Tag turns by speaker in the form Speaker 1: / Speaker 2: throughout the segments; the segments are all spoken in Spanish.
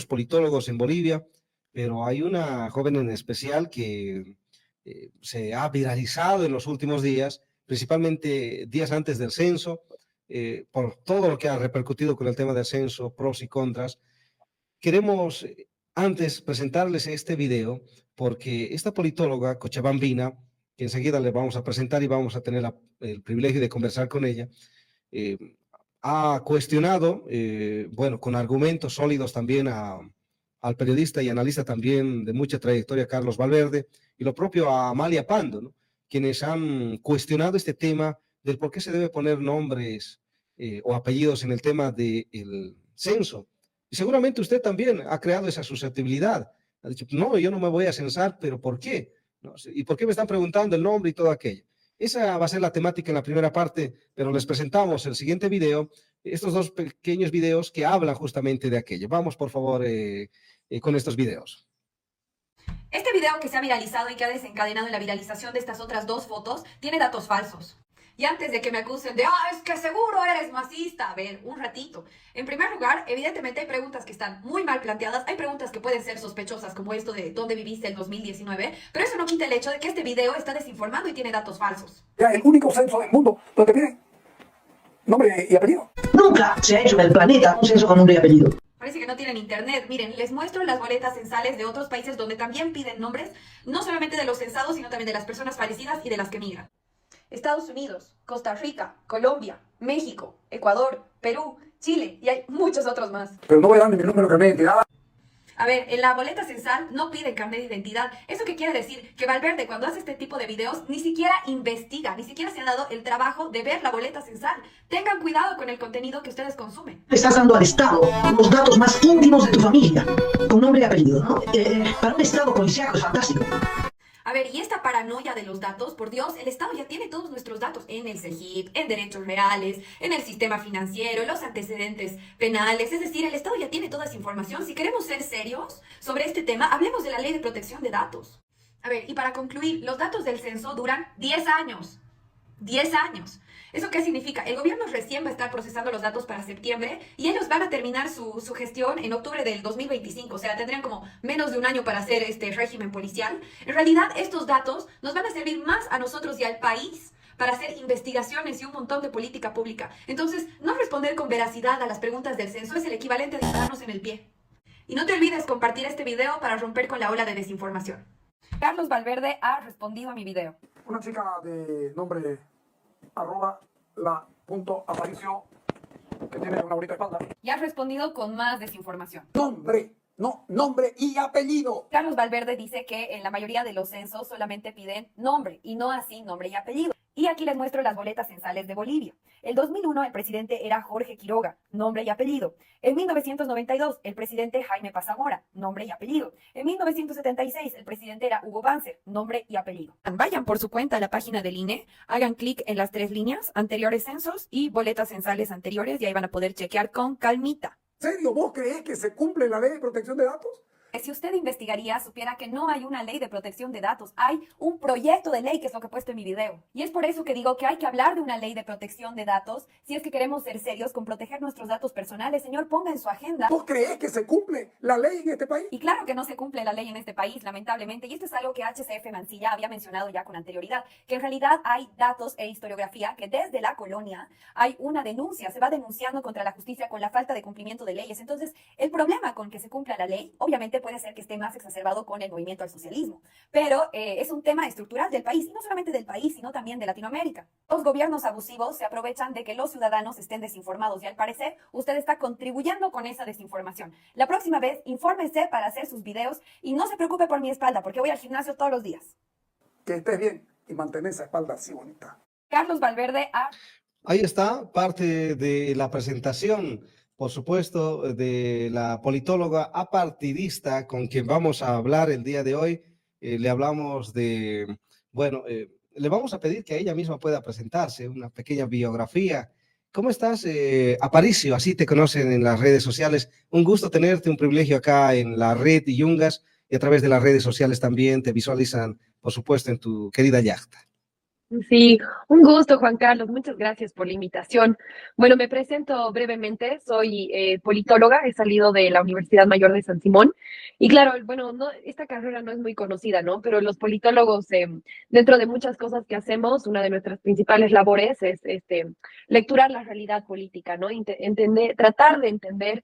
Speaker 1: politólogos en Bolivia, pero hay una joven en especial que se ha viralizado en los últimos días, principalmente días antes del censo, por todo lo que ha repercutido con el tema del censo, pros y contras. Queremos antes presentarles este video porque esta politóloga cochabambina, que enseguida le vamos a presentar y vamos a tener el privilegio de conversar con ella, eh, ha cuestionado, bueno, con argumentos sólidos también al periodista y analista también de mucha trayectoria, Carlos Valverde, y lo propio a Amalia Pando, ¿no? Quienes han cuestionado este tema del por qué se debe poner nombres o apellidos en el tema del censo. Y seguramente usted también ha creado esa susceptibilidad. Ha dicho, no, yo no me voy a censar, pero ¿por qué? ¿No? ¿Y por qué me están preguntando el nombre y todo aquello? Esa va a ser la temática en la primera parte, pero les presentamos el siguiente video, estos dos pequeños videos que hablan justamente de aquello. Vamos, por favor, con estos videos.
Speaker 2: Este video que se ha viralizado y que ha desencadenado en la viralización de estas otras dos fotos tiene datos falsos. Y antes de que me acusen de, es que seguro eres masista, a ver, un ratito. En primer lugar, evidentemente hay preguntas que están muy mal planteadas, hay preguntas que pueden ser sospechosas, como esto de dónde viviste en 2019, pero eso no quita el hecho de que este video está desinformando y tiene datos falsos.
Speaker 3: Ya, el único censo del mundo donde piden nombre y apellido.
Speaker 4: Nunca se ha hecho en el planeta un censo con nombre y apellido.
Speaker 2: Parece que no tienen internet. Miren, les muestro las boletas censales de otros países donde también piden nombres, no solamente de los censados, sino también de las personas fallecidas y de las que migran. Estados Unidos, Costa Rica, Colombia, México, Ecuador, Perú, Chile y hay muchos otros más.
Speaker 3: Pero no voy a dar ni mi número de carnet de identidad.
Speaker 2: A ver, en la boleta censal no piden carnet de identidad. ¿Eso qué quiere decir? Que Valverde, cuando hace este tipo de videos, ni siquiera investiga, ni siquiera se ha dado el trabajo de ver la boleta censal. Tengan cuidado con el contenido que ustedes consumen.
Speaker 4: Le estás dando al Estado los datos más íntimos de tu familia, con nombre y apellido, ¿no? Para un Estado policíaco es fantástico.
Speaker 2: A ver, y esta paranoia de los datos, por Dios, el Estado ya tiene todos nuestros datos en el CEGIP, en derechos reales, en el sistema financiero, los antecedentes penales, es decir, el Estado ya tiene toda esa información. Si queremos ser serios sobre este tema, hablemos de la Ley de Protección de Datos. A ver, y para concluir, los datos del censo duran 10 años. 10 años. ¿Eso qué significa? El gobierno recién va a estar procesando los datos para septiembre y ellos van a terminar su gestión en octubre del 2025. O sea, tendrían como menos de un año para hacer este régimen policial. En realidad, estos datos nos van a servir más a nosotros y al país para hacer investigaciones y un montón de política pública. Entonces, no responder con veracidad a las preguntas del censo es el equivalente a dispararnos en el pie. Y no te olvides compartir este video para romper con la ola de desinformación. Carlos Valverde ha respondido a mi video.
Speaker 3: Una chica de nombre @la.aparicio que tiene una bonita espalda.
Speaker 2: Y ha respondido con más desinformación.
Speaker 3: Nombre, no, nombre y apellido.
Speaker 2: Carlos Valverde dice que en la mayoría de los censos solamente piden nombre y no así nombre y apellido. Y aquí les muestro las boletas censales de Bolivia. El 2001 el presidente era Jorge Quiroga, nombre y apellido. En 1992 el presidente Jaime Paz Zamora, nombre y apellido. En 1976 el presidente era Hugo Banzer, nombre y apellido. Vayan por su cuenta a la página del INE, hagan clic en las 3 líneas, anteriores censos y boletas censales anteriores y ahí van a poder chequear con calmita.
Speaker 3: ¿En serio vos creés que se cumple la ley de protección de datos?
Speaker 2: Si usted investigaría, supiera que no hay una ley de protección de datos, hay un proyecto de ley que es lo que he puesto en mi video. Y es por eso que digo que hay que hablar de una ley de protección de datos si es que queremos ser serios con proteger nuestros datos personales. Señor, ponga en su agenda.
Speaker 3: ¿Vos creés que se cumple la ley en este país?
Speaker 2: Y claro que no se cumple la ley en este país, lamentablemente. Y esto es algo que HCF Mancilla había mencionado ya con anterioridad, que en realidad hay datos e historiografía que desde la colonia hay una denuncia, se va denunciando contra la justicia con la falta de cumplimiento de leyes. Entonces, el problema con que se cumpla la ley, obviamente puede ser que esté más exacerbado con el movimiento al socialismo, pero es un tema estructural del país, y no solamente del país, sino también de Latinoamérica. Los gobiernos abusivos se aprovechan de que los ciudadanos estén desinformados y al parecer usted está contribuyendo con esa desinformación. La próxima vez, infórmese para hacer sus videos y no se preocupe por mi espalda, porque voy al gimnasio todos los días.
Speaker 3: Que estés bien y mantén esa espalda así bonita.
Speaker 2: Carlos Valverde ha...
Speaker 1: Ahí está parte de la presentación, por supuesto, de la politóloga apartidista con quien vamos a hablar el día de hoy. Le hablamos de, bueno, le vamos a pedir que ella misma pueda presentarse, una pequeña biografía. ¿Cómo estás, Aparicio? Así te conocen en las redes sociales. Un gusto tenerte, un privilegio acá en la red Yungas y a través de las redes sociales también te visualizan, por supuesto, en tu querida yachta.
Speaker 5: Sí, un gusto, Juan Carlos. Muchas gracias por la invitación. Bueno, me presento brevemente. Soy politóloga, he salido de la Universidad Mayor de San Simón. Y claro, bueno, no, esta carrera no es muy conocida, ¿no? Pero los politólogos, dentro de muchas cosas que hacemos, una de nuestras principales labores es lecturar la realidad política, ¿no? Entender, tratar de entender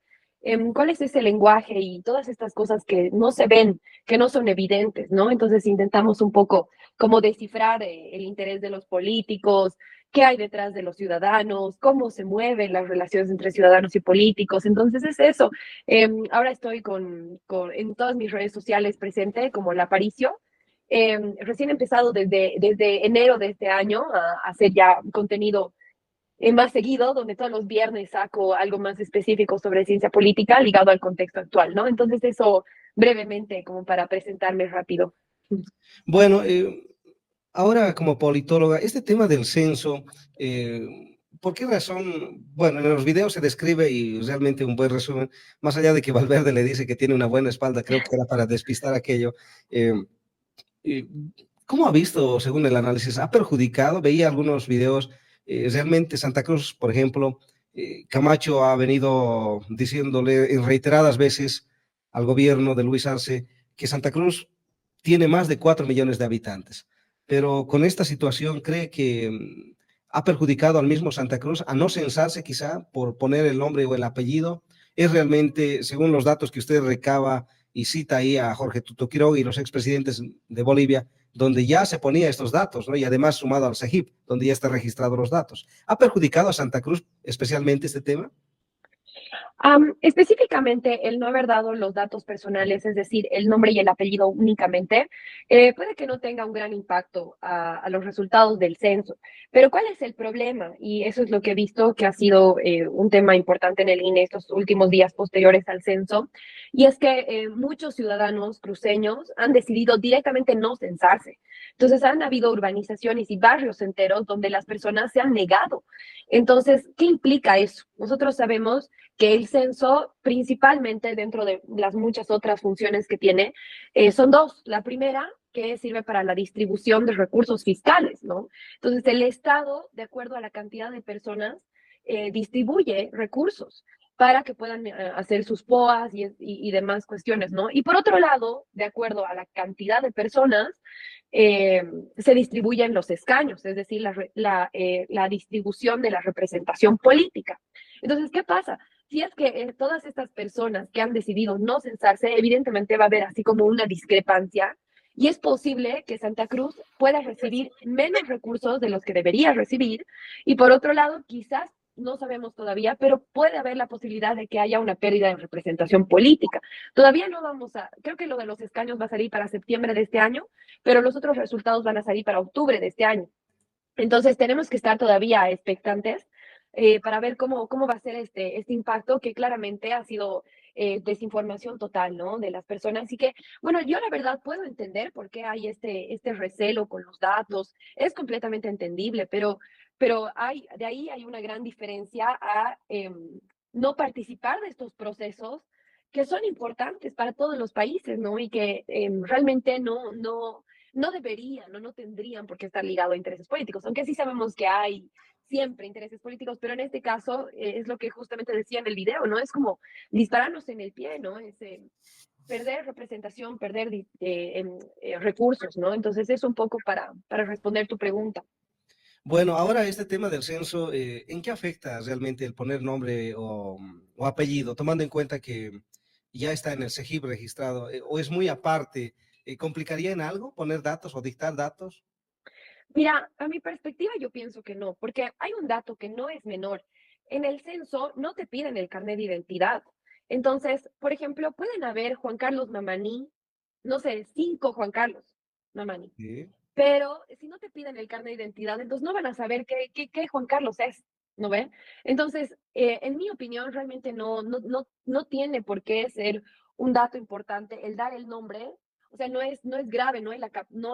Speaker 5: cuál es ese lenguaje y todas estas cosas que no se ven, que no son evidentes, ¿no? Entonces intentamos un poco cómo descifrar el interés de los políticos, qué hay detrás de los ciudadanos, cómo se mueven las relaciones entre ciudadanos y políticos. Entonces es eso. Ahora estoy en todas mis redes sociales presente como La Aparicio. Recién he empezado desde enero de este año a hacer ya contenido más seguido, donde todos los viernes saco algo más específico sobre ciencia política ligado al contexto actual, ¿no? Entonces eso brevemente como para presentarme rápido.
Speaker 1: Bueno, ahora como politóloga, este tema del censo, ¿por qué razón? Bueno, en los videos se describe y realmente un buen resumen, más allá de que Valverde le dice que tiene una buena espalda, creo que era para despistar aquello. eh, eh, ¿Cómo ha visto, según el análisis, ha perjudicado? Veía algunos videos, realmente Santa Cruz, por ejemplo, Camacho ha venido diciéndole en reiteradas veces al gobierno de Luis Arce que Santa Cruz tiene más de 4 millones de habitantes, pero con esta situación cree que ha perjudicado al mismo Santa Cruz a no censarse quizá por poner el nombre o el apellido. Es realmente, según los datos que usted recaba y cita ahí a Jorge Tuto Quiroga y los expresidentes de Bolivia, donde ya se ponía estos datos, ¿no? Y además sumado al CEGIP, donde ya están registrados los datos. ¿Ha perjudicado a Santa Cruz especialmente este tema?
Speaker 5: Específicamente, el no haber dado los datos personales, es decir, el nombre y el apellido únicamente, puede que no tenga un gran impacto a los resultados del censo. Pero ¿cuál es el problema? Y eso es lo que he visto que ha sido un tema importante en el INE estos últimos días posteriores al censo, y es que muchos ciudadanos cruceños han decidido directamente no censarse. Entonces, han habido urbanizaciones y barrios enteros donde las personas se han negado. Entonces, ¿qué implica eso? Nosotros sabemos que el censo, principalmente dentro de las muchas otras funciones que tiene, son dos. La primera, que sirve para la distribución de recursos fiscales, ¿no? Entonces, el Estado, de acuerdo a la cantidad de personas, distribuye recursos para que puedan hacer sus POAs y demás cuestiones, ¿no? Y por otro lado, de acuerdo a la cantidad de personas, eh, se distribuyen los escaños, es decir, la distribución de la representación política. Entonces, ¿qué pasa? Si es que todas estas personas que han decidido no censarse, evidentemente va a haber así como una discrepancia y es posible que Santa Cruz pueda recibir menos recursos de los que debería recibir y por otro lado, quizás no sabemos todavía, pero puede haber la posibilidad de que haya una pérdida de representación política. Todavía no vamos a, creo que lo de los escaños va a salir para septiembre de este año, pero los otros resultados van a salir para octubre de este año. Entonces tenemos que estar todavía expectantes para ver cómo va a ser este impacto que claramente ha sido desinformación total, ¿no? De las personas. Así que, bueno, yo la verdad puedo entender por qué hay este recelo con los datos, es completamente entendible, pero de ahí hay una gran diferencia a no participar de estos procesos que son importantes para todos los países, ¿no? Y que realmente no deberían o no tendrían por qué estar ligados a intereses políticos, aunque sí sabemos que hay siempre intereses políticos, pero en este caso es lo que justamente decía en el video, ¿no? Es como dispararnos en el pie, ¿no? Es perder representación, perder recursos, ¿no? Entonces es un poco para responder tu pregunta.
Speaker 1: Bueno, ahora este tema del censo, ¿en qué afecta realmente el poner nombre o apellido, tomando en cuenta que ya está en el CEGIP registrado, o es muy aparte? ¿Complicaría en algo poner datos o dictar datos?
Speaker 5: Mira, a mi perspectiva yo pienso que no, porque hay un dato que no es menor. En el censo no te piden el carnet de identidad. Entonces, por ejemplo, pueden haber Juan Carlos Mamani, no sé, 5 Juan Carlos Mamani,
Speaker 1: Sí.
Speaker 5: pero si no te piden el carnet de identidad, entonces no van a saber qué Juan Carlos es, ¿no ven? Entonces, en mi opinión, realmente no tiene por qué ser un dato importante el dar el nombre O sea, no es grave, no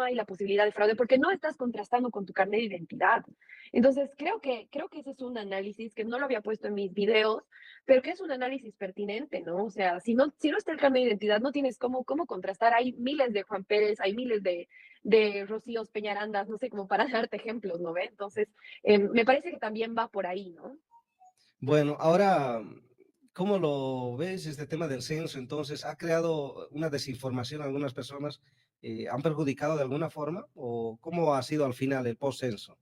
Speaker 5: hay la posibilidad de fraude porque no estás contrastando con tu carnet de identidad. Entonces, creo que ese es un análisis que no lo había puesto en mis videos, pero que es un análisis pertinente, ¿no? O sea, si no está el carnet de identidad, no tienes cómo contrastar. Hay miles de Juan Pérez, hay miles de Rocíos Peñarandas, no sé, como para darte ejemplos, ¿no ve? Entonces, me parece que también va por ahí, ¿no?
Speaker 1: Bueno, ahora, ¿cómo lo ves este tema del censo? Entonces, ¿ha creado una desinformación a algunas personas? ¿Han perjudicado de alguna forma? ¿O cómo ha sido al final el post-censo?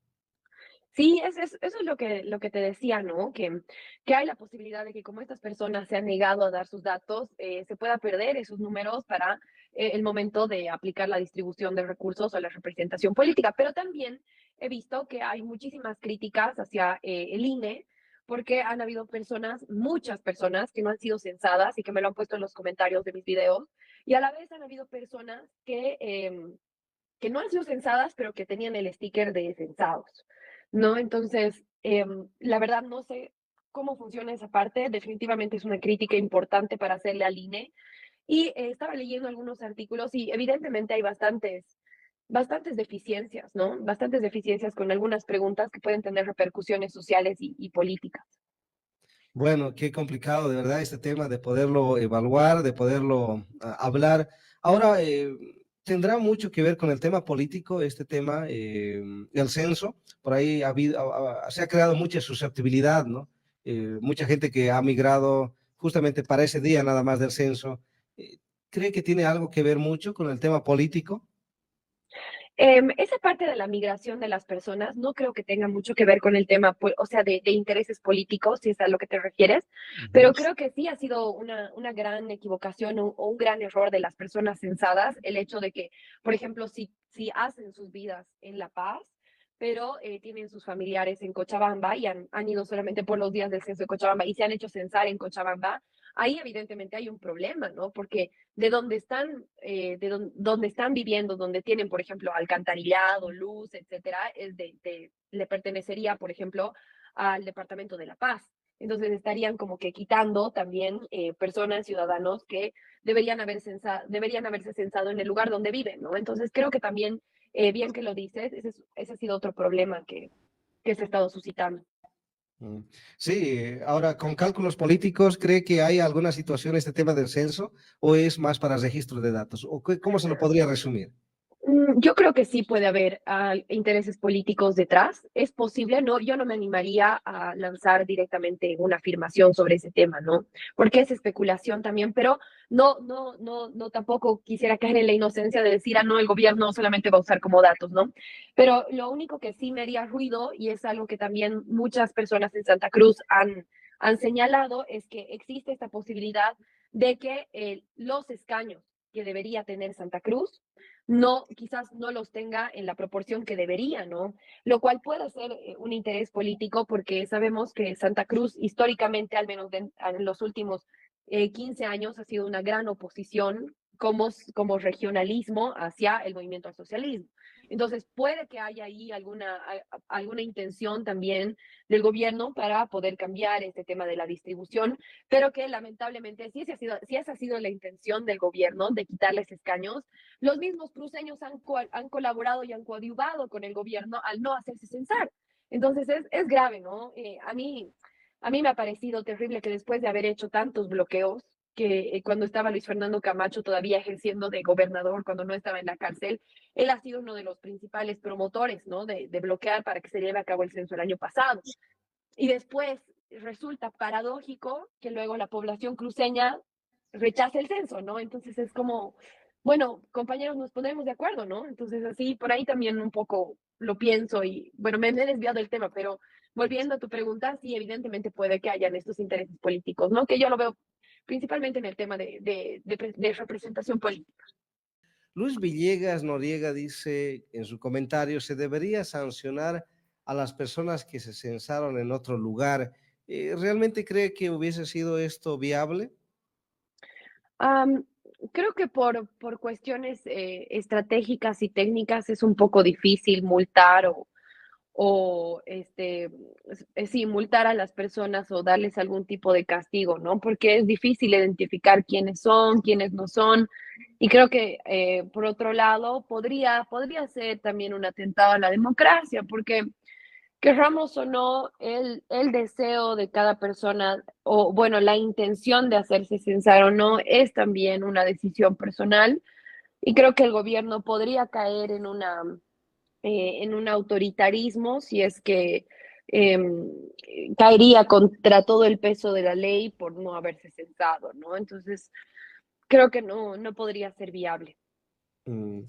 Speaker 5: Sí, eso es lo que te decía, ¿no? Que hay la posibilidad de que como estas personas se han negado a dar sus datos, se pueda perder esos números para el momento de aplicar la distribución de recursos o la representación política. Pero también he visto que hay muchísimas críticas hacia el INE porque han habido personas, muchas personas que no han sido censadas y que me lo han puesto en los comentarios de mis videos. Y a la vez han habido personas que no han sido censadas, pero que tenían el sticker de censados, ¿no? Entonces, la verdad no sé cómo funciona esa parte, definitivamente es una crítica importante para hacerle al INE. Y estaba leyendo algunos artículos y evidentemente hay bastantes deficiencias, ¿no? Bastantes deficiencias con algunas preguntas que pueden tener repercusiones sociales y políticas.
Speaker 1: Bueno, qué complicado de verdad este tema de poderlo evaluar, de poderlo hablar. Ahora, tendrá mucho que ver con el tema político, este tema, el censo. Por ahí se ha creado mucha susceptibilidad, ¿no? Mucha gente que ha migrado justamente para ese día nada más del censo. Eh, ¿Cree que tiene algo que ver mucho con el tema político?
Speaker 5: Esa parte de la migración de las personas no creo que tenga mucho que ver con el tema, o sea, de intereses políticos, si es a lo que te refieres,
Speaker 1: Ujú.
Speaker 5: pero creo que sí ha sido una gran equivocación o un gran error de las personas censadas el hecho de que, por ejemplo, si hacen sus vidas en La Paz, pero tienen sus familiares en Cochabamba y han ido solamente por los días del censo de Cochabamba y se han hecho censar en Cochabamba, ahí evidentemente hay un problema, ¿no? Porque donde están viviendo, donde tienen, por ejemplo, alcantarillado, luz, etcétera, le pertenecería, por ejemplo, al Departamento de La Paz. Entonces estarían como que quitando también personas, ciudadanos que deberían haberse censado en el lugar donde viven, ¿no? Entonces creo que también, bien que lo dices, ese ha sido otro problema que se ha estado suscitando.
Speaker 1: Mm. Sí, ahora con cálculos políticos, ¿cree que hay alguna situación este tema del censo o es más para registro de datos? ¿O cómo se lo podría resumir?
Speaker 5: Yo creo que sí puede haber intereses políticos detrás. Es posible, no, yo no me animaría a lanzar directamente una afirmación sobre ese tema, ¿no? Porque es especulación también, pero no tampoco quisiera caer en la inocencia de decir, no, el gobierno solamente va a usar como datos, ¿no? Pero lo único que sí me haría ruido, y es algo que también muchas personas en Santa Cruz han señalado, es que existe esta posibilidad de que los escaños que debería tener Santa Cruz quizás no los tenga en la proporción que debería, ¿no? Lo cual puede ser un interés político porque sabemos que Santa Cruz históricamente, al menos en los últimos 15 años, ha sido una gran oposición como regionalismo hacia el movimiento al socialismo. Entonces, puede que haya ahí alguna intención también del gobierno para poder cambiar este tema de la distribución, pero que lamentablemente, si esa ha sido la intención del gobierno de quitarles escaños, los mismos cruceños han colaborado y han coadyuvado con el gobierno al no hacerse censar. Entonces es grave, ¿no? A mí me ha parecido terrible que después de haber hecho tantos bloqueos, que cuando estaba Luis Fernando Camacho todavía ejerciendo de gobernador, cuando no estaba en la cárcel, él ha sido uno de los principales promotores, ¿no? De bloquear para que se lleve a cabo el censo el año pasado. Y después resulta paradójico que luego la población cruceña rechace el censo, ¿no? Entonces es como, bueno, compañeros, nos pondremos de acuerdo, ¿no? Entonces así, por ahí también un poco lo pienso y, bueno, me he desviado del tema, pero volviendo a tu pregunta, sí, evidentemente puede que hayan estos intereses políticos, ¿no? Que yo lo veo principalmente en el tema de representación política.
Speaker 1: Luis Villegas Noriega dice en su comentario, se debería sancionar a las personas que se censaron en otro lugar. ¿Realmente cree que hubiese sido esto viable?
Speaker 5: Am, Creo que por cuestiones estratégicas y técnicas es un poco difícil multar o sí, multar a las personas o darles algún tipo de castigo, ¿no? Porque es difícil identificar quiénes son, quiénes no son. Y creo que, por otro lado, podría ser también un atentado a la democracia, porque querramos o no, el deseo de cada persona, o bueno, la intención de hacerse censar o no, es también una decisión personal. Y creo que el gobierno podría caer en un autoritarismo si es que em, caería contra todo el peso de la ley por no haberse censado, ¿no? Entonces, creo que no podría ser viable.
Speaker 1: Mm.